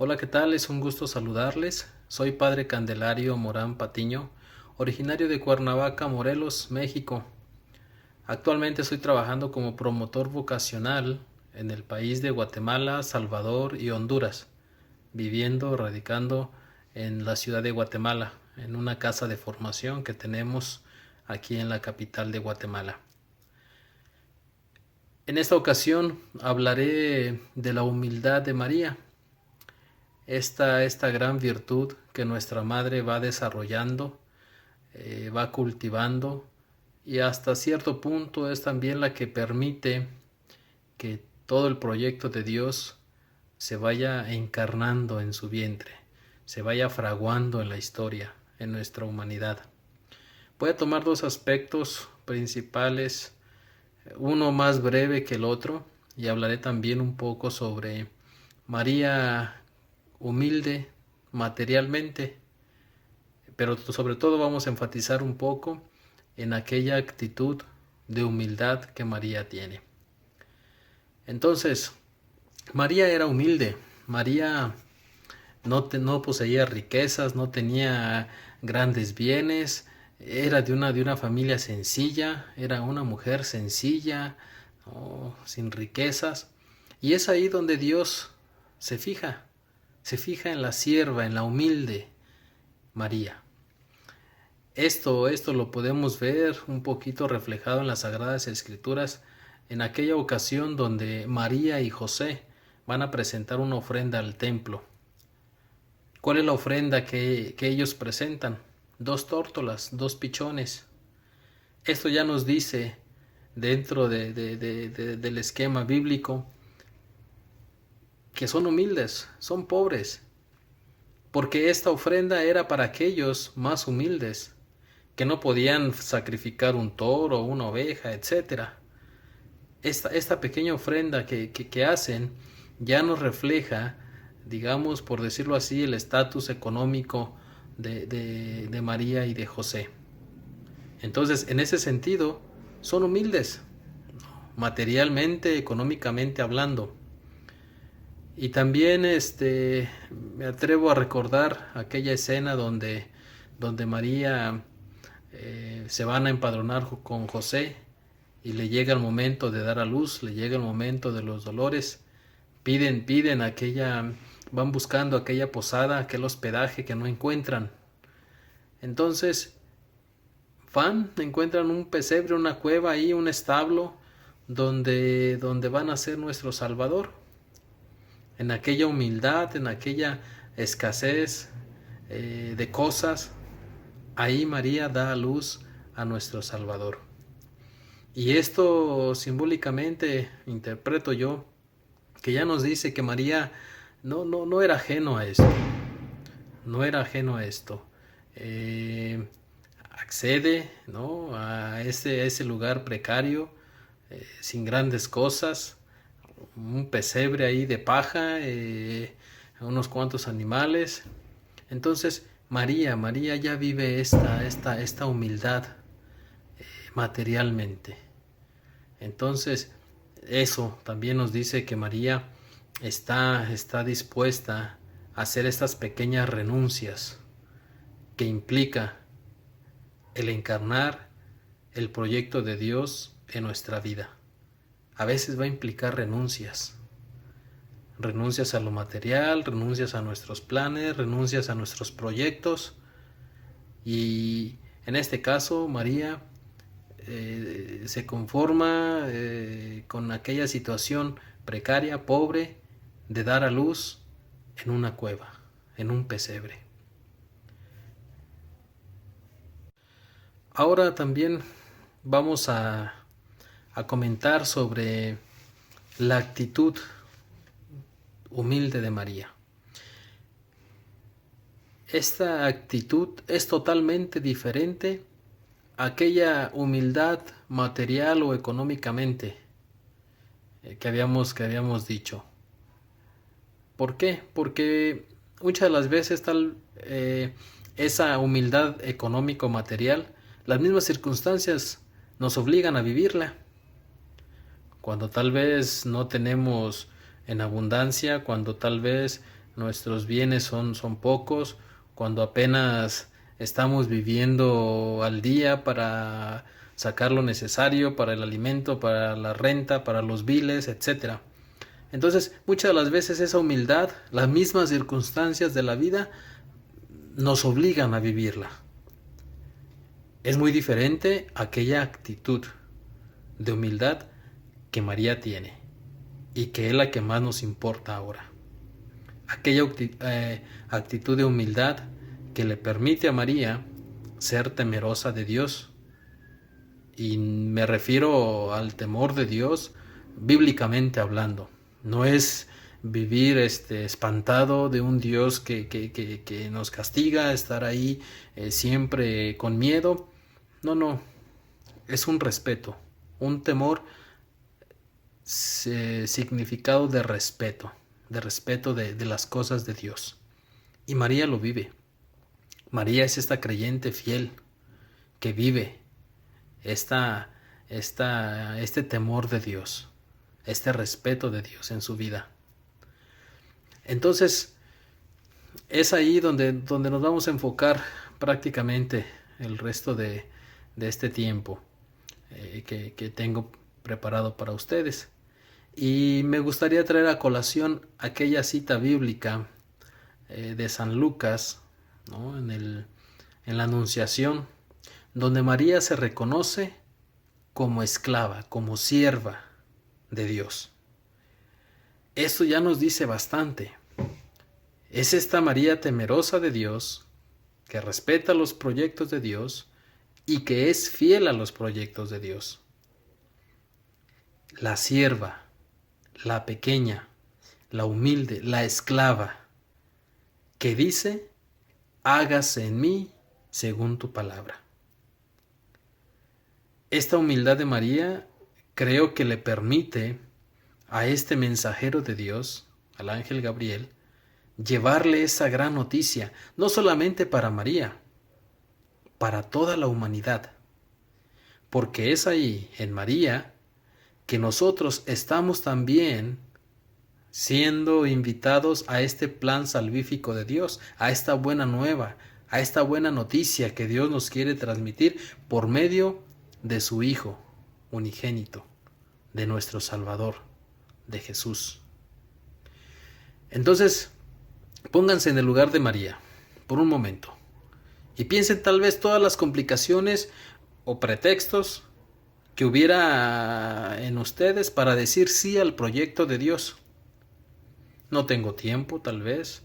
Hola, ¿qué tal? Es un gusto saludarles. Soy Padre Candelario Morán Patiño, originario de Cuernavaca, Morelos, México. Actualmente estoy trabajando como promotor vocacional en el país de Guatemala, Salvador y Honduras, radicando en la ciudad de Guatemala, en una casa de formación que tenemos aquí en la capital de Guatemala. En esta ocasión hablaré de la humildad de María, esta gran virtud que nuestra madre va desarrollando, va cultivando, y hasta cierto punto es también la que permite que todo el proyecto de Dios se vaya encarnando en su vientre, se vaya fraguando en la historia, en nuestra humanidad. Voy a tomar dos aspectos principales, uno más breve que el otro, y hablaré también un poco sobre María humilde materialmente, pero sobre todo vamos a enfatizar un poco en aquella actitud de humildad que María tiene. Entonces, María era humilde. María no poseía riquezas, no tenía grandes bienes, era de una familia sencilla, era una mujer sencilla, ¿no? Sin riquezas. Y es ahí donde Dios se fija, se fija en la sierva, en la humilde María. Esto lo podemos ver un poquito reflejado en las Sagradas Escrituras, en aquella ocasión donde María y José van a presentar una ofrenda al templo. ¿Cuál es la ofrenda que ellos presentan? 2 tórtolas, 2 pichones. Esto ya nos dice, dentro del esquema bíblico, que son humildes, son pobres, porque esta ofrenda era para aquellos más humildes, que no podían sacrificar un toro, una oveja, etc. Esta pequeña ofrenda que hacen ya nos refleja, digamos, por decirlo así, el estatus económico de María y de José. Entonces, en ese sentido, son humildes, materialmente, económicamente hablando. Y también me atrevo a recordar aquella escena donde María se van a empadronar con José, y le llega el momento de dar a luz, le llega el momento de los dolores, piden van buscando aquella posada, aquel hospedaje que no encuentran. Entonces encuentran un pesebre, una cueva ahí, un establo donde van a ser nuestro Salvador. En aquella humildad, en aquella escasez de cosas, ahí María da a luz a nuestro Salvador. Y esto simbólicamente interpreto yo, que ya nos dice que María no era ajeno a esto, no era ajeno a esto. Accede, ¿no?, a ese lugar precario, sin grandes cosas, un pesebre ahí de paja, unos cuantos animales. Entonces María ya vive esta humildad materialmente. Entonces, eso también nos dice que María está dispuesta a hacer estas pequeñas renuncias que implica el encarnar el proyecto de Dios en nuestra vida. A veces va a implicar renuncias a lo material, renuncias a nuestros planes, renuncias a nuestros proyectos. Y en este caso, María se conforma con aquella situación precaria, pobre, de dar a luz en una cueva, en un pesebre. Ahora también vamos a comentar sobre la actitud humilde de María. Esta actitud es totalmente diferente a aquella humildad material o económicamente que habíamos dicho. ¿Por qué? Porque muchas de las veces esa humildad económico-material, las mismas circunstancias nos obligan a vivirla. Cuando tal vez no tenemos en abundancia, cuando tal vez nuestros bienes son pocos, cuando apenas estamos viviendo al día para sacar lo necesario para el alimento, para la renta, para los biles, etcétera. Entonces, muchas de las veces esa humildad, las mismas circunstancias de la vida, nos obligan a vivirla. Es muy diferente aquella actitud de humildad que María tiene y que es la que más nos importa ahora. Aquella actitud de humildad que le permite a María ser temerosa de Dios. Y me refiero al temor de Dios bíblicamente hablando. No es vivir espantado de un Dios que nos castiga, estar ahí siempre con miedo. No, es un respeto, un temor significado de respeto de las cosas de Dios. Y María lo vive. María es esta creyente fiel que vive este temor de Dios, este respeto de Dios en su vida. Entonces, es ahí donde nos vamos a enfocar prácticamente el resto de este tiempo que tengo preparado para ustedes. Y me gustaría traer a colación aquella cita bíblica de San Lucas, ¿no? en la Anunciación, donde María se reconoce como esclava, como sierva de Dios. Esto ya nos dice bastante. Es esta María temerosa de Dios, que respeta los proyectos de Dios y que es fiel a los proyectos de Dios. La sierva, la pequeña, la humilde, la esclava, que dice, hágase en mí según tu palabra. Esta humildad de María creo que le permite a este mensajero de Dios, al ángel Gabriel, llevarle esa gran noticia, no solamente para María, para toda la humanidad. Porque es ahí, en María, que nosotros estamos también siendo invitados a este plan salvífico de Dios, a esta buena nueva, a esta buena noticia que Dios nos quiere transmitir por medio de su Hijo unigénito, de nuestro Salvador, de Jesús. Entonces, pónganse en el lugar de María por un momento y piensen tal vez todas las complicaciones o pretextos que hubiera en ustedes para decir sí al proyecto de Dios. No tengo tiempo, tal vez.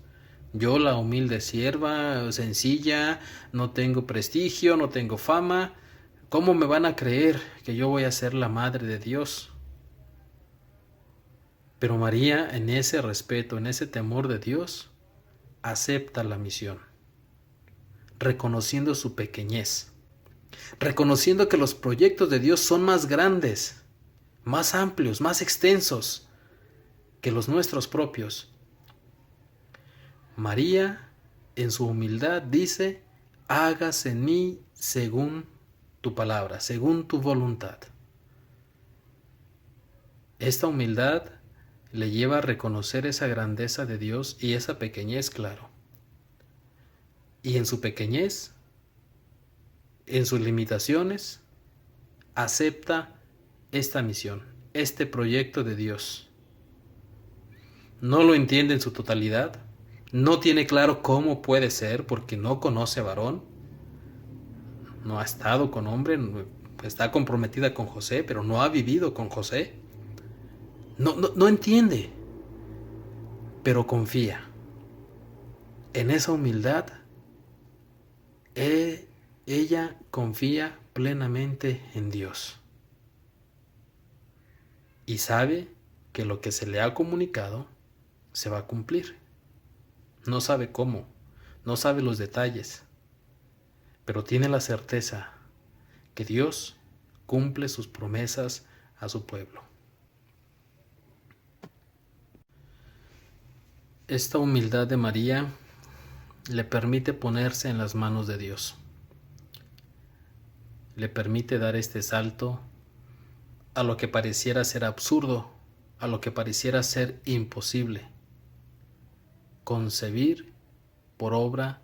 Yo, la humilde sierva, sencilla, no tengo prestigio, no tengo fama. ¿Cómo me van a creer que yo voy a ser la madre de Dios? Pero María, en ese respeto, en ese temor de Dios, acepta la misión, reconociendo su pequeñez, reconociendo que los proyectos de Dios son más grandes, más amplios, más extensos que los nuestros propios. María, en su humildad, dice, hágase en mí según tu palabra, según tu voluntad. Esta humildad le lleva a reconocer esa grandeza de Dios y esa pequeñez, claro. Y en su pequeñez, en sus limitaciones, acepta esta misión, este proyecto de Dios. No lo entiende en su totalidad, no tiene claro cómo puede ser porque no conoce varón, no ha estado con hombre, está comprometida con José, pero no ha vivido con José. No entiende, pero confía. En esa humildad, ella confía plenamente en Dios. Y sabe que lo que se le ha comunicado se va a cumplir. No sabe cómo, no sabe los detalles, pero tiene la certeza que Dios cumple sus promesas a su pueblo. Esta humildad de María le permite ponerse en las manos de Dios. Le permite dar este salto a lo que pareciera ser absurdo, a lo que pareciera ser imposible. concebir por obra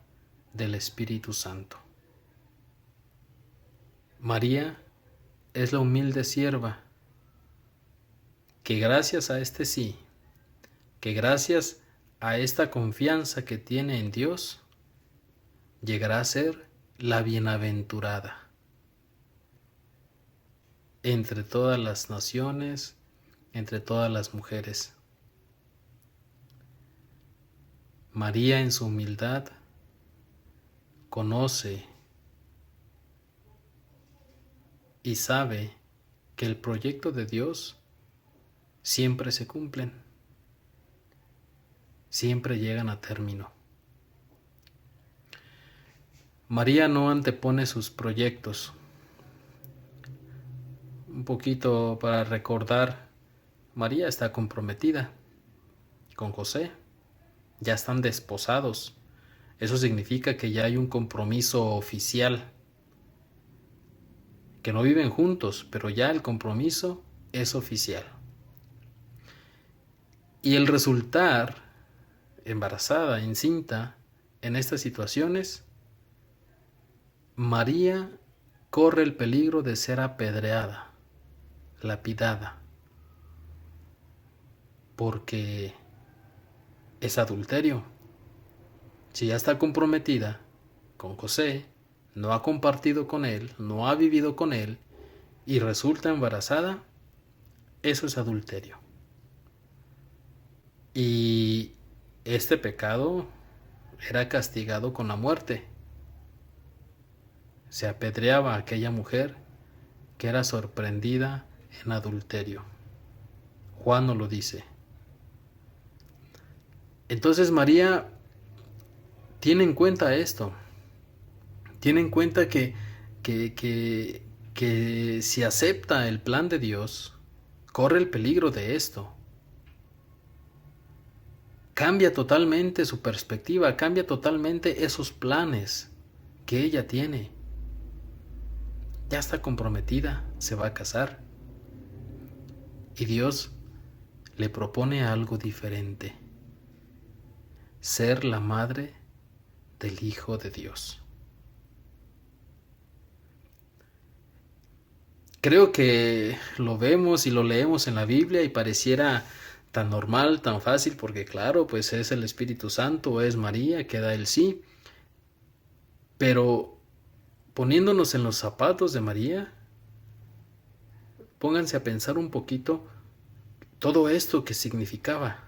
del Espíritu Santo. María es la humilde sierva que gracias a este sí, que gracias a esta confianza que tiene en Dios, llegará a ser la bienaventurada entre todas las naciones, entre todas las mujeres. María en su humildad conoce y sabe que el proyecto de Dios siempre se cumplen, siempre llegan a término. María no antepone sus proyectos. Un poquito para recordar, María está comprometida con José, ya están desposados. Eso significa que ya hay un compromiso oficial, que no viven juntos, pero ya el compromiso es oficial. Y el resultar embarazada, encinta, en estas situaciones, María corre el peligro de ser apedreada, lapidada, porque es adulterio. Si ya está comprometida con José, no ha compartido con él, no ha vivido con él y resulta embarazada, eso es adulterio. Y este pecado era castigado con la muerte. Se apedreaba a aquella mujer que era sorprendida en adulterio. Juan nos lo dice. Entonces María tiene en cuenta esto. Tiene en cuenta que si acepta el plan de Dios, corre el peligro de esto. Cambia totalmente su perspectiva, cambia totalmente esos planes que ella tiene. Ya está comprometida, se va a casar. Y Dios le propone algo diferente: ser la madre del Hijo de Dios. Creo que lo vemos y lo leemos en la Biblia y pareciera tan normal, tan fácil, porque claro, pues es el Espíritu Santo, es María que da el sí. Pero poniéndonos en los zapatos de María, pónganse a pensar un poquito todo esto que significaba,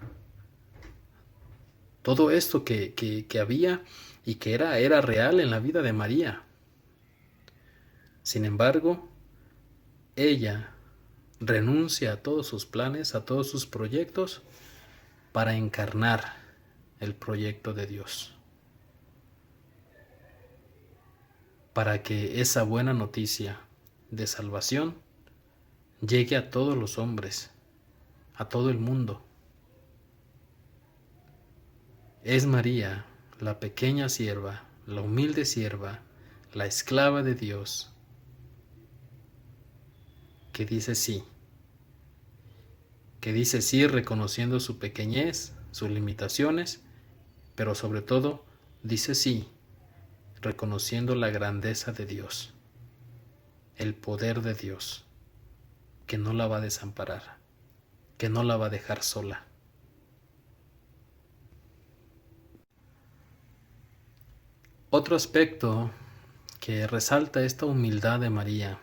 todo esto que había y que era real en la vida de María. Sin embargo, ella renuncia a todos sus planes, a todos sus proyectos, para encarnar el proyecto de Dios, para que esa buena noticia de salvación llegue a todos los hombres, a todo el mundo. Es María, la pequeña sierva, la humilde sierva, la esclava de Dios, que dice sí reconociendo su pequeñez, sus limitaciones, pero sobre todo dice sí reconociendo la grandeza de Dios, el poder de Dios, que no la va a desamparar, que no la va a dejar sola. Otro aspecto que resalta esta humildad de María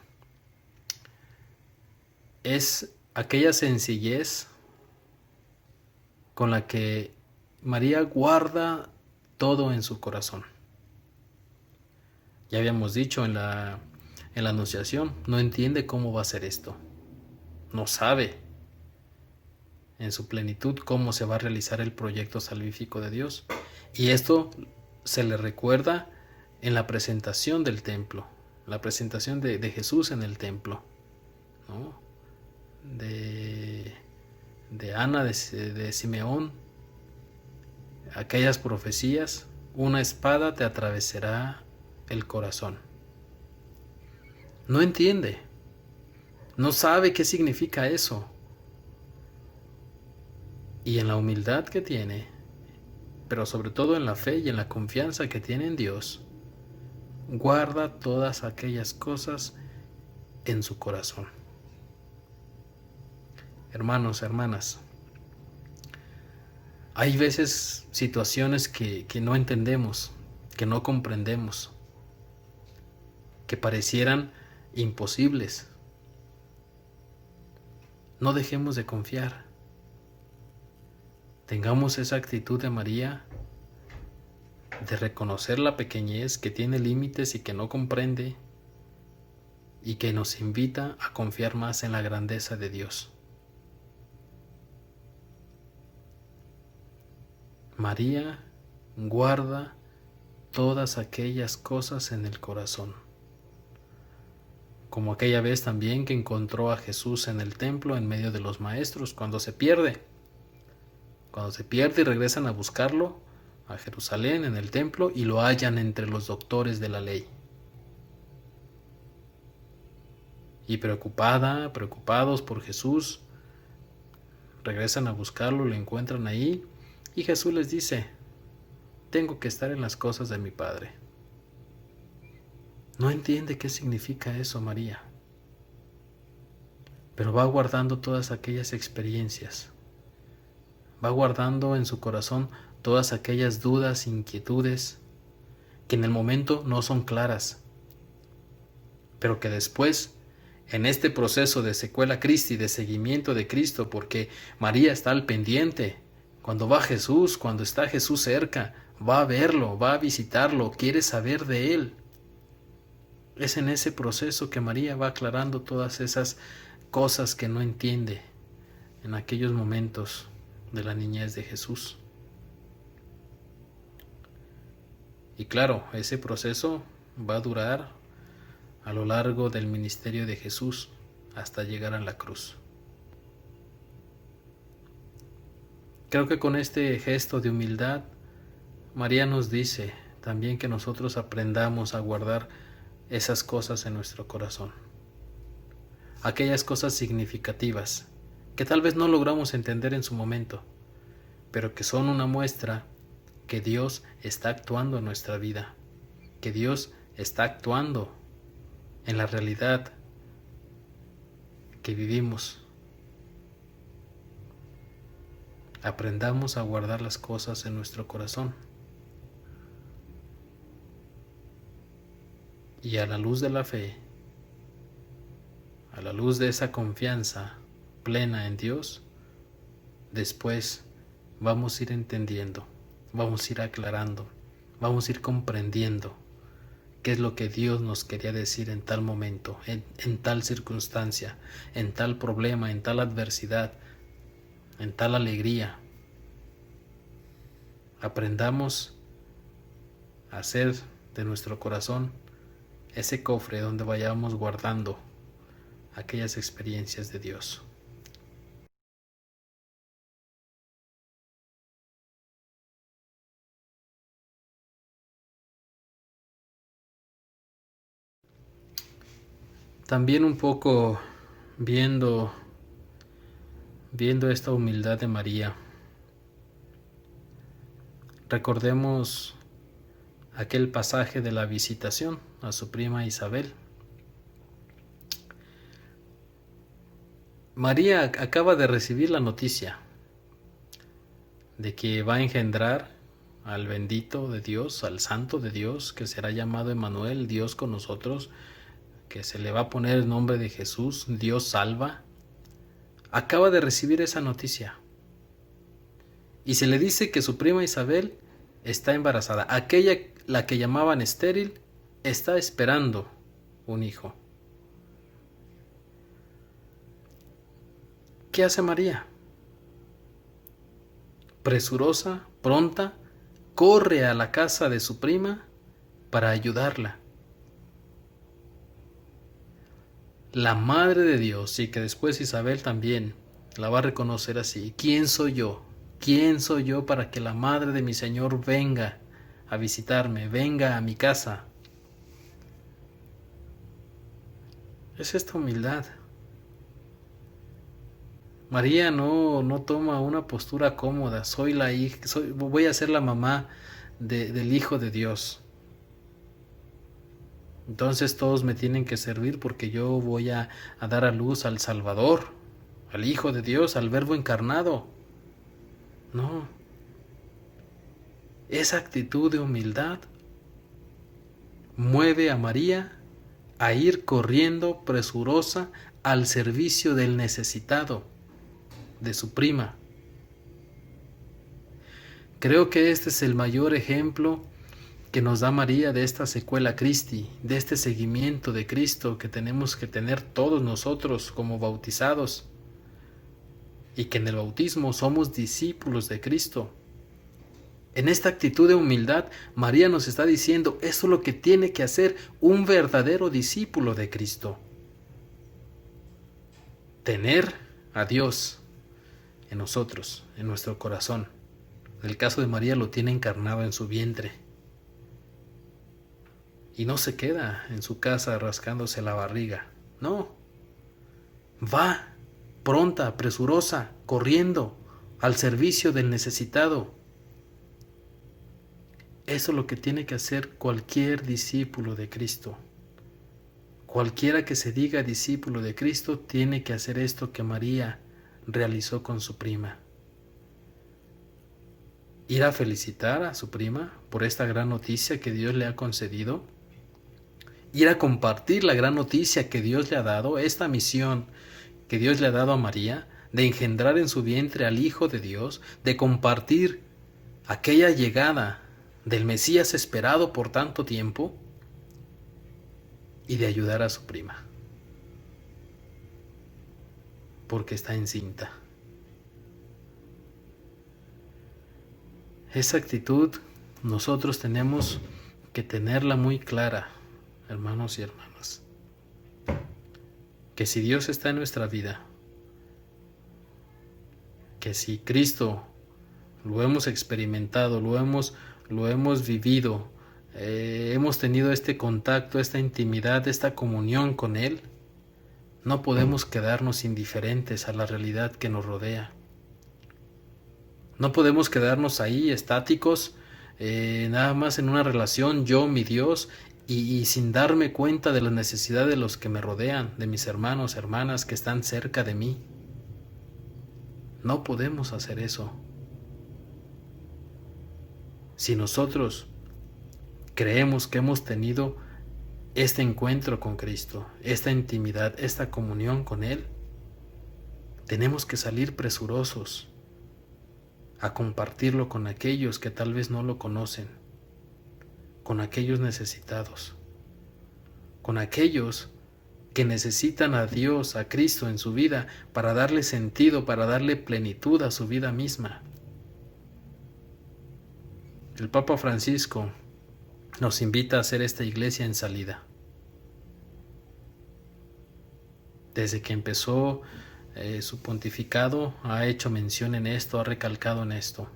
es aquella sencillez con la que María guarda todo en su corazón. Ya habíamos dicho en la anunciación, no entiende cómo va a ser esto, no sabe en su plenitud cómo se va a realizar el proyecto salvífico de Dios. Y esto se le recuerda en la presentación del templo, la presentación de Jesús en el templo, ¿no? De Ana, de Simeón, aquellas profecías: una espada te atravesará el corazón. No entiende, no sabe qué significa eso. Y en la humildad que tiene, pero sobre todo en la fe y en la confianza que tiene en Dios, guarda todas aquellas cosas en su corazón. Hermanos, hermanas, hay veces situaciones que no entendemos, que no comprendemos, que parecieran imposibles. No dejemos de confiar. Tengamos esa actitud de María, de reconocer la pequeñez, que tiene límites y que no comprende, y que nos invita a confiar más en la grandeza de Dios. María guarda todas aquellas cosas en el corazón, como aquella vez también que encontró a Jesús en el templo en medio de los maestros, cuando se pierde y regresan a buscarlo a Jerusalén en el templo y lo hallan entre los doctores de la ley. Y preocupados por Jesús, regresan a buscarlo, lo encuentran ahí y Jesús les dice: tengo que estar en las cosas de mi Padre. No entiende qué significa eso María, pero va guardando todas aquellas experiencias, va guardando en su corazón todas aquellas dudas, inquietudes, que en el momento no son claras, pero que después, en este proceso de secuela Christi, de seguimiento de Cristo, porque María está al pendiente, cuando va Jesús, cuando está Jesús cerca, va a verlo, va a visitarlo, quiere saber de él. Es en ese proceso que María va aclarando todas esas cosas que no entiende en aquellos momentos de la niñez de Jesús. Y claro, ese proceso va a durar a lo largo del ministerio de Jesús hasta llegar a la cruz. Creo que con este gesto de humildad, María nos dice también que nosotros aprendamos a guardar esas cosas en nuestro corazón. Aquellas cosas significativas que tal vez no logramos entender en su momento, pero que son una muestra que Dios está actuando en nuestra vida, que Dios está actuando en la realidad que vivimos. Aprendamos a guardar las cosas en nuestro corazón. Y a la luz de la fe, a la luz de esa confianza plena en Dios, después vamos a ir entendiendo, vamos a ir aclarando, vamos a ir comprendiendo qué es lo que Dios nos quería decir en tal momento, en tal circunstancia, en tal problema, en tal adversidad, en tal alegría. Aprendamos a hacer de nuestro corazón ese cofre donde vayamos guardando aquellas experiencias de Dios. También un poco viendo esta humildad de María, recordemos aquel pasaje de la visitación a su prima Isabel. María acaba de recibir la noticia de que va a engendrar al bendito de Dios, al santo de Dios, que será llamado Emmanuel, Dios con nosotros, que se le va a poner el nombre de Jesús, Dios salva. Acaba de recibir esa noticia y se le dice que su prima Isabel está embarazada. Aquella, la que llamaban estéril, está esperando un hijo. ¿Qué hace María? Presurosa, pronta, corre a la casa de su prima para ayudarla. La Madre de Dios, y que después Isabel también la va a reconocer así. ¿Quién soy yo? ¿Quién soy yo para que la Madre de mi Señor venga a visitarme, venga a mi casa? Es esta humildad. María no toma una postura cómoda. Soy la hija, voy a ser la mamá del Hijo de Dios. Entonces todos me tienen que servir porque yo voy a dar a luz al Salvador, al Hijo de Dios, al Verbo encarnado. No. Esa actitud de humildad mueve a María a ir corriendo presurosa al servicio del necesitado, de su prima. Creo que este es el mayor ejemplo que nos da María de esta secuela Christi, de este seguimiento de Cristo que tenemos que tener todos nosotros como bautizados, y que en el bautismo somos discípulos de Cristo. En esta actitud de humildad, María nos está diciendo, eso es lo que tiene que hacer un verdadero discípulo de Cristo. Tener a Dios en nosotros, en nuestro corazón. En el caso de María lo tiene encarnado en su vientre. Y no se queda en su casa rascándose la barriga. No. Va, pronta, presurosa, corriendo, al servicio del necesitado. Eso es lo que tiene que hacer cualquier discípulo de Cristo. Cualquiera que se diga discípulo de Cristo tiene que hacer esto que María realizó con su prima. Ir a felicitar a su prima por esta gran noticia que Dios le ha concedido. Ir a compartir la gran noticia que Dios le ha dado, esta misión que Dios le ha dado a María, de engendrar en su vientre al Hijo de Dios, de compartir aquella llegada del Mesías esperado por tanto tiempo, y de ayudar a su prima, porque está encinta. Esa actitud nosotros tenemos que tenerla muy clara, hermanos y hermanas, que si Dios está en nuestra vida, que si Cristo lo hemos experimentado, lo hemos vivido, hemos tenido este contacto, esta intimidad, esta comunión con Él, no podemos quedarnos indiferentes a la realidad que nos rodea. No podemos quedarnos ahí estáticos, nada más en una relación yo, mi Dios, y sin darme cuenta de la necesidad de los que me rodean, de mis hermanos, hermanas que están cerca de mí. No podemos hacer eso. Si nosotros creemos que hemos tenido este encuentro con Cristo, esta intimidad, esta comunión con Él, tenemos que salir presurosos a compartirlo con aquellos que tal vez no lo conocen, con aquellos necesitados, con aquellos que necesitan a Dios, a Cristo en su vida para darle sentido, para darle plenitud a su vida misma. El Papa Francisco nos invita a hacer esta iglesia en salida. Desde que empezó su pontificado ha hecho mención en esto, ha recalcado en esto.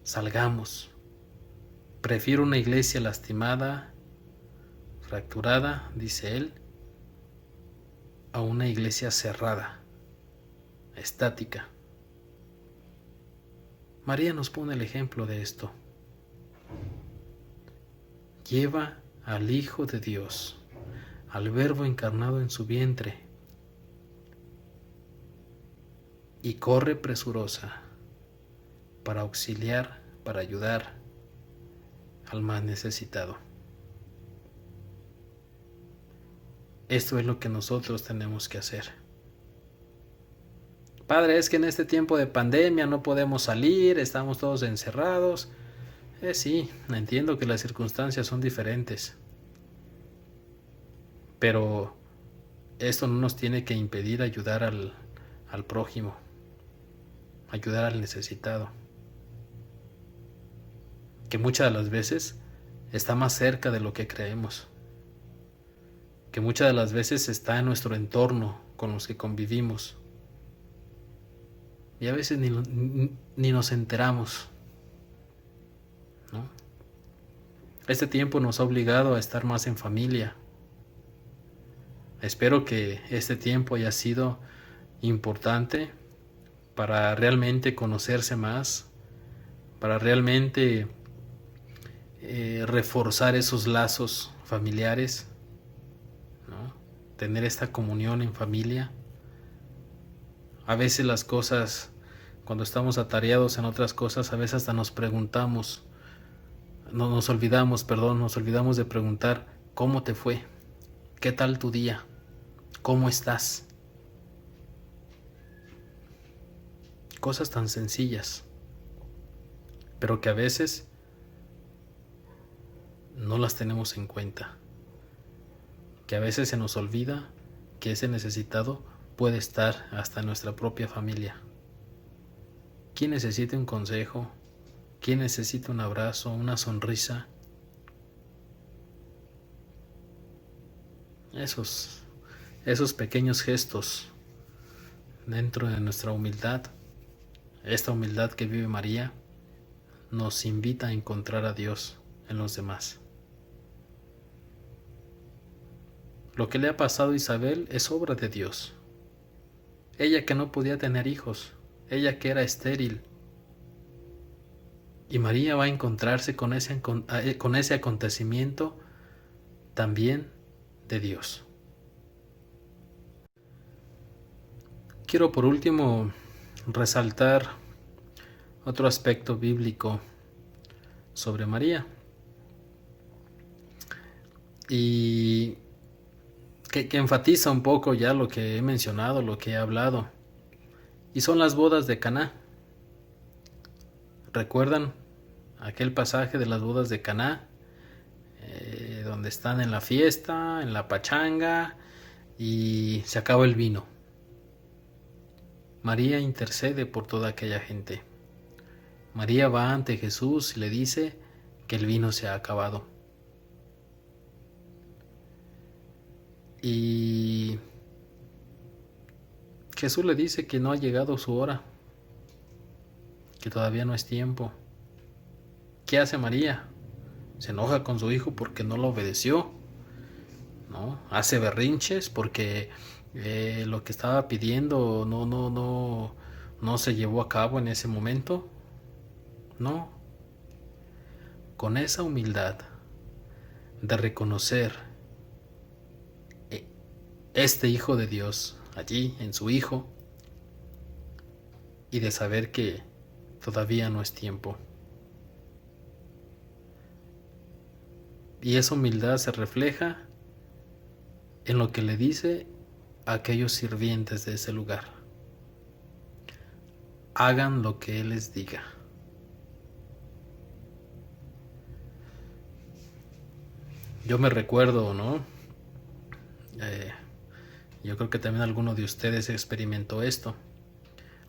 Salgamos. Prefiero una iglesia lastimada, fracturada, dice él, a una iglesia cerrada, estática. María nos pone el ejemplo de esto. Lleva al Hijo de Dios, al Verbo encarnado en su vientre, y corre presurosa para auxiliar, para ayudar al más necesitado. Esto es lo que nosotros tenemos que hacer. Padre, es que en este tiempo de pandemia no podemos salir, estamos todos encerrados. Sí, entiendo que las circunstancias son diferentes, pero esto no nos tiene que impedir ayudar al prójimo, ayudar al necesitado, que muchas de las veces está más cerca de lo que creemos, que muchas de las veces está en nuestro entorno con los que convivimos, y a veces ni nos enteramos, ¿no? Este tiempo nos ha obligado a estar más en familia. Espero que este tiempo haya sido importante para realmente conocerse más, para realmente reforzar esos lazos familiares, ¿no? Tener esta comunión en familia. A veces las cosas, cuando estamos atareados en otras cosas, a veces hasta nos preguntamos, nos olvidamos de preguntar, ¿cómo te fue? ¿Qué tal tu día? ¿Cómo estás? Cosas tan sencillas, pero que a veces no las tenemos en cuenta, que a veces se nos olvida que ese necesitado puede estar hasta en nuestra propia familia. ¿Quién necesita un consejo? ¿Quién necesita un abrazo, una sonrisa? Esos pequeños gestos dentro de nuestra humildad, esta humildad que vive María, nos invita a encontrar a Dios en los demás. Lo que le ha pasado a Isabel es obra de Dios. Ella que no podía tener hijos, ella que era estéril. Y María va a encontrarse con ese acontecimiento también de Dios. Quiero por último resaltar otro aspecto bíblico sobre María y que enfatiza un poco ya lo que he mencionado, lo que he hablado, y son las bodas de Caná. ¿Recuerdan aquel pasaje de las bodas de Caná? Donde están en la fiesta, en la pachanga, y se acaba el vino. María intercede por toda aquella gente. María va ante Jesús y le dice que el vino se ha acabado. Y Jesús le dice que no ha llegado su hora, que todavía no es tiempo. ¿Qué hace María? Se enoja con su hijo porque no lo obedeció, ¿no? Hace berrinches porque lo que estaba pidiendo no se llevó a cabo en ese momento. No. Con esa humildad de reconocer este Hijo de Dios allí en su Hijo y de saber que todavía no es tiempo. Y esa humildad se refleja en lo que le dice a aquellos sirvientes de ese lugar. Hagan lo que Él les diga. Yo me recuerdo, ¿no? Yo creo que también alguno de ustedes experimentó esto.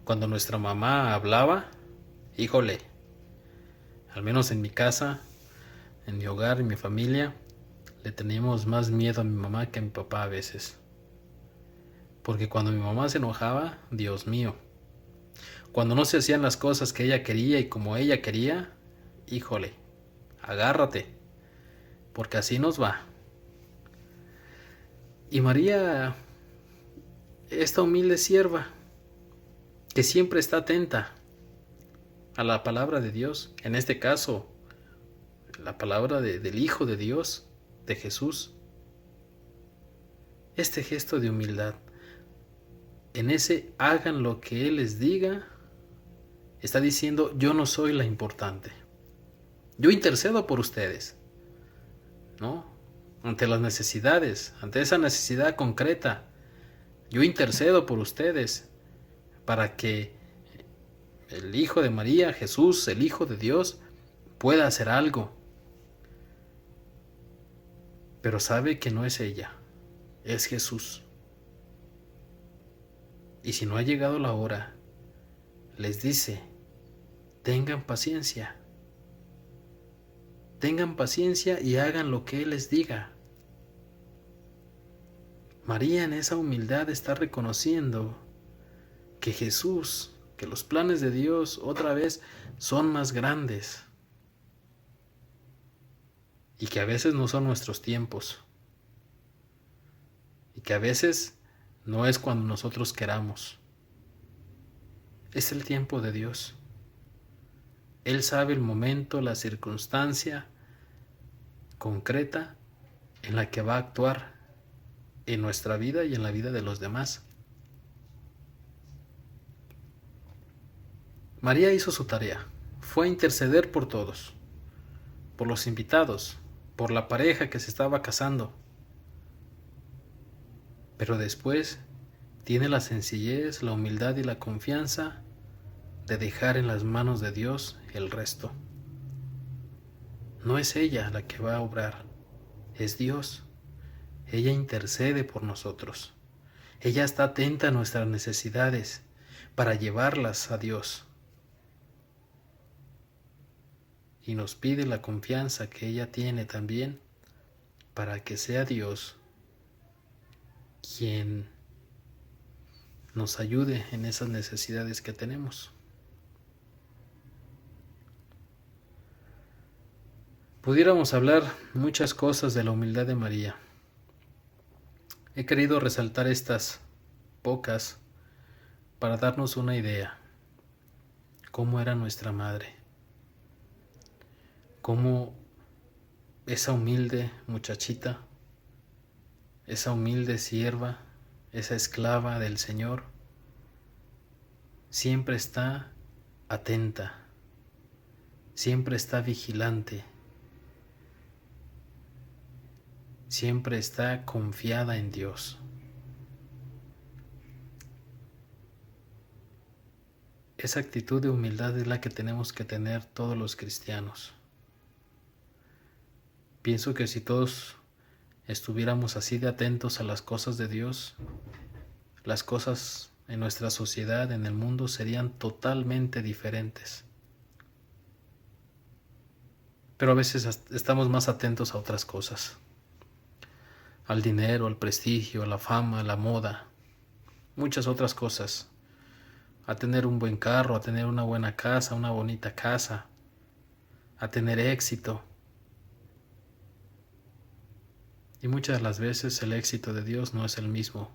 Cuando nuestra mamá hablaba, híjole, al menos en mi casa, en mi hogar, en mi familia, le teníamos más miedo a mi mamá que a mi papá a veces. Porque cuando mi mamá se enojaba, Dios mío, cuando no se hacían las cosas que ella quería y como ella quería, híjole, agárrate, porque así nos va. Y María, esta humilde sierva, que siempre está atenta a la palabra de Dios, en este caso, la palabra del Hijo de Dios, de Jesús. Este gesto de humildad, en ese hagan lo que Él les diga, está diciendo, yo no soy la importante. Yo intercedo por ustedes, ¿no? Ante las necesidades, ante esa necesidad concreta, yo intercedo por ustedes para que el Hijo de María, Jesús, el Hijo de Dios, pueda hacer algo. Pero sabe que no es ella, es Jesús. Y si no ha llegado la hora, les dice, tengan paciencia. Tengan paciencia y hagan lo que Él les diga. María en esa humildad está reconociendo que Jesús, que los planes de Dios otra vez son más grandes y que a veces no son nuestros tiempos y que a veces no es cuando nosotros queramos. Es el tiempo de Dios. Él sabe el momento, la circunstancia concreta en la que va a actuar en nuestra vida y en la vida de los demás. María hizo su tarea. Fue a interceder por todos, por los invitados, por la pareja que se estaba casando. Pero después tiene la sencillez, la humildad y la confianza de dejar en las manos de Dios el resto. No es ella la que va a obrar, es Dios. Ella intercede por nosotros. Ella está atenta a nuestras necesidades para llevarlas a Dios. Y nos pide la confianza que ella tiene también para que sea Dios quien nos ayude en esas necesidades que tenemos. Pudiéramos hablar muchas cosas de la humildad de María. He querido resaltar estas pocas para darnos una idea. Cómo era nuestra madre. Cómo esa humilde muchachita, esa humilde sierva, esa esclava del Señor, siempre está atenta, siempre está vigilante, siempre está confiada en Dios. Esa actitud de humildad es la que tenemos que tener todos los cristianos. Pienso que si todos estuviéramos así de atentos a las cosas de Dios, las cosas en nuestra sociedad, en el mundo, serían totalmente diferentes. Pero a veces estamos más atentos a otras cosas. Al dinero, al prestigio, a la fama, a la moda, muchas otras cosas. A tener un buen carro, a tener una buena casa, una bonita casa, a tener éxito. Y muchas de las veces el éxito de Dios no es el mismo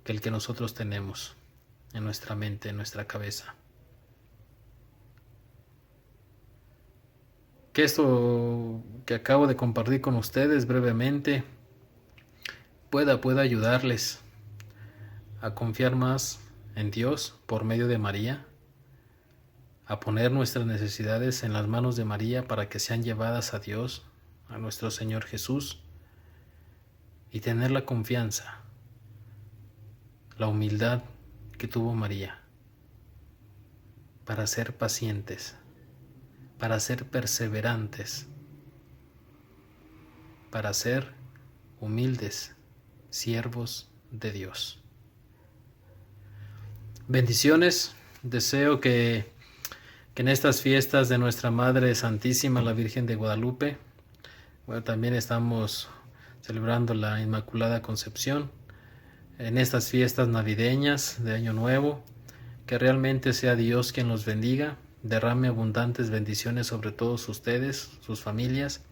que el que nosotros tenemos en nuestra mente, en nuestra cabeza. Que esto que acabo de compartir con ustedes brevemente pueda ayudarles a confiar más en Dios por medio de María, a poner nuestras necesidades en las manos de María para que sean llevadas a Dios, a nuestro Señor Jesús, y tener la confianza, la humildad que tuvo María para ser pacientes, para ser perseverantes, para ser humildes siervos de Dios. Bendiciones. Deseo que en estas fiestas de nuestra Madre Santísima, la Virgen de Guadalupe, también estamos celebrando la Inmaculada Concepción, en estas fiestas navideñas de Año Nuevo, que realmente sea Dios quien los bendiga, derrame abundantes bendiciones sobre todos ustedes, sus familias,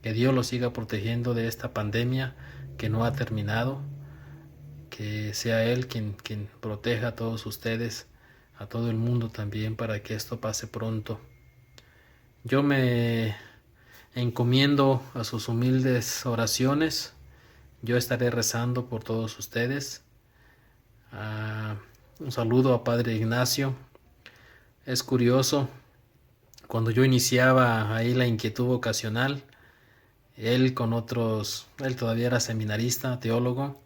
que Dios los siga protegiendo de esta pandemia que no ha terminado, que sea Él quien proteja a todos ustedes, a todo el mundo también, para que esto pase pronto. Yo me encomiendo a sus humildes oraciones. Yo estaré rezando por todos ustedes. Un saludo a Padre Ignacio. Es curioso, cuando yo iniciaba ahí la inquietud vocacional, él todavía era seminarista, teólogo,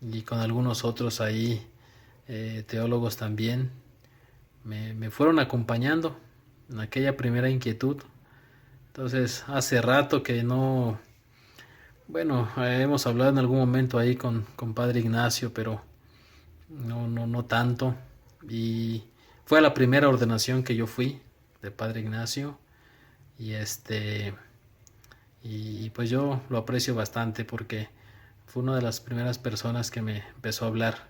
y con algunos otros ahí, teólogos también, me fueron acompañando en aquella primera inquietud. Entonces, hace rato que no, hemos hablado en algún momento ahí con Padre Ignacio, pero no tanto. Y fue la primera ordenación que yo fui de Padre Ignacio, y pues yo lo aprecio bastante porque fue una de las primeras personas que me empezó a hablar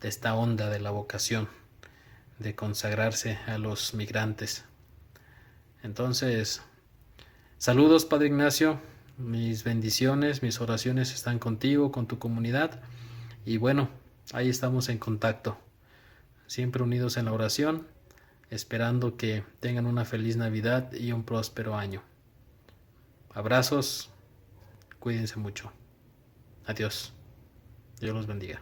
de esta onda de la vocación, de consagrarse a los migrantes. Entonces, saludos, Padre Ignacio, mis bendiciones, mis oraciones están contigo, con tu comunidad, y bueno, ahí estamos en contacto. siempre unidos en la oración, esperando que tengan una feliz Navidad y un próspero año. Abrazos, cuídense mucho. Adiós. Dios los bendiga.